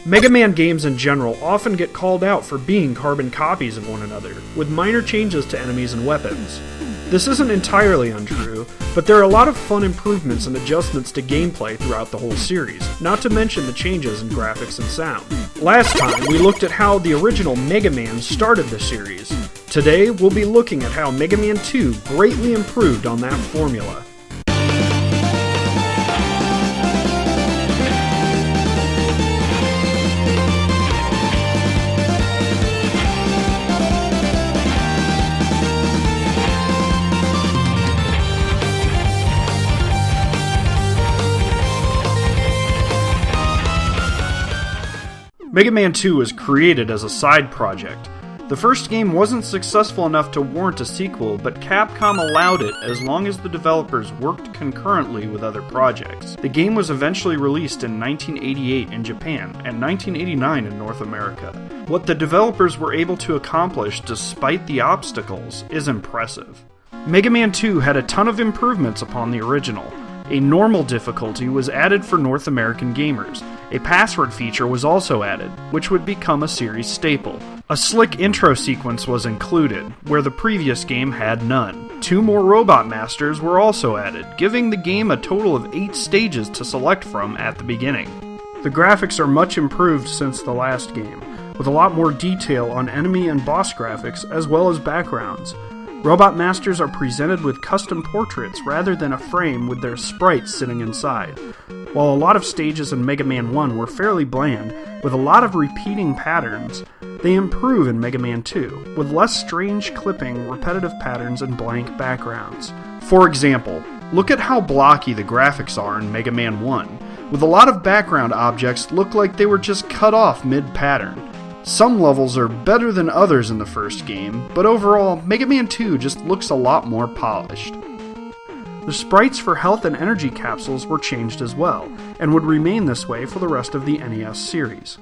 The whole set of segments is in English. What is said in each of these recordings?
Mega Man games in general often get called out for being carbon copies of one another, with minor changes to enemies and weapons. This isn't entirely untrue, but there are a lot of fun improvements and adjustments to gameplay throughout the whole series, not to mention the changes in graphics and sound. Last time, we looked at how the original Mega Man started the series. Today, we'll be looking at how Mega Man 2 greatly improved on that formula. Mega Man 2 was created as a side project. The first game wasn't successful enough to warrant a sequel, but Capcom allowed it as long as the developers worked concurrently with other projects. The game was eventually released in 1988 in Japan and 1989 in North America. What the developers were able to accomplish despite the obstacles is impressive. Mega Man 2 had a ton of improvements upon the original. A normal difficulty was added for North American gamers. A password feature was also added, which would become a series staple. A slick intro sequence was included, where the previous game had none. 2 more Robot Masters were also added, giving the game a total of 8 stages to select from at the beginning. The graphics are much improved since the last game, with a lot more detail on enemy and boss graphics as well as backgrounds. Robot Masters are presented with custom portraits rather than a frame with their sprites sitting inside. While a lot of stages in Mega Man 1 were fairly bland, with a lot of repeating patterns, they improve in Mega Man 2, with less strange clipping, repetitive patterns, and blank backgrounds. For example, look at how blocky the graphics are in Mega Man 1, with a lot of background objects look like they were just cut off mid-pattern. Some levels are better than others in the first game, but overall, Mega Man 2 just looks a lot more polished. The sprites for health and energy capsules were changed as well, and would remain this way for the rest of the NES series.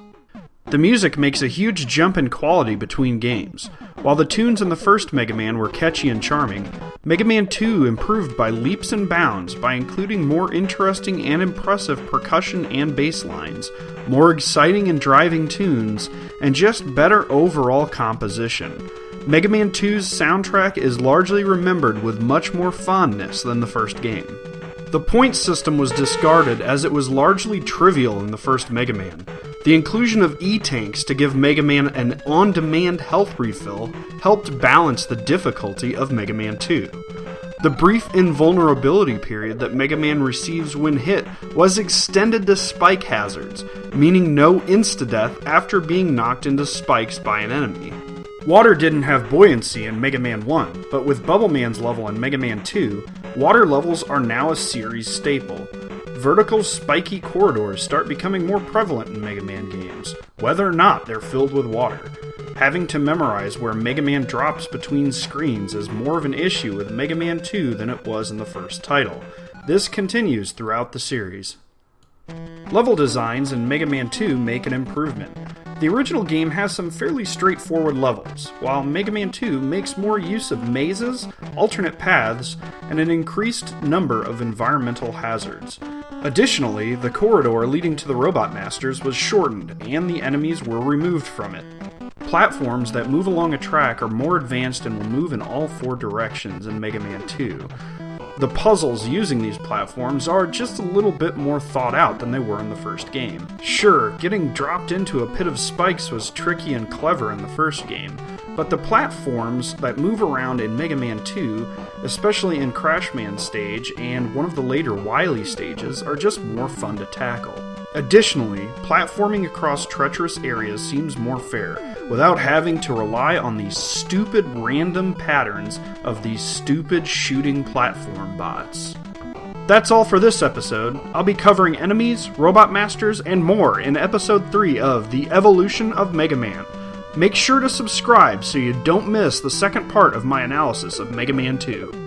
The music makes a huge jump in quality between games. While the tunes in the first Mega Man were catchy and charming, Mega Man 2 improved by leaps and bounds by including more interesting and impressive percussion and bass lines, more exciting and driving tunes, and just better overall composition. Mega Man 2's soundtrack is largely remembered with much more fondness than the first game. The point system was discarded as it was largely trivial in the first Mega Man. The inclusion of E-tanks to give Mega Man an on-demand health refill helped balance the difficulty of Mega Man 2. The brief invulnerability period that Mega Man receives when hit was extended to spike hazards, meaning no insta-death after being knocked into spikes by an enemy. Water didn't have buoyancy in Mega Man 1, but with Bubble Man's level in Mega Man 2, water levels are now a series staple. Vertical, spiky corridors start becoming more prevalent in Mega Man games, whether or not they're filled with water. Having to memorize where Mega Man drops between screens is more of an issue with Mega Man 2 than it was in the first title. This continues throughout the series. Level designs in Mega Man 2 make an improvement. The original game has some fairly straightforward levels, while Mega Man 2 makes more use of mazes, alternate paths, and an increased number of environmental hazards. Additionally, the corridor leading to the Robot Masters was shortened, and the enemies were removed from it. Platforms that move along a track are more advanced and will move in all 4 directions in Mega Man 2. The puzzles using these platforms are just a little bit more thought out than they were in the first game. Sure, getting dropped into a pit of spikes was tricky and clever in the first game, but the platforms that move around in Mega Man 2, especially in Crash Man's stage and one of the later Wily stages, are just more fun to tackle. Additionally, platforming across treacherous areas seems more fair, without having to rely on these stupid random patterns of these stupid shooting platform bots. That's all for this episode. I'll be covering enemies, Robot Masters, and more in episode 3 of The Evolution of Mega Man. Make sure to subscribe so you don't miss the second part of my analysis of Mega Man 2.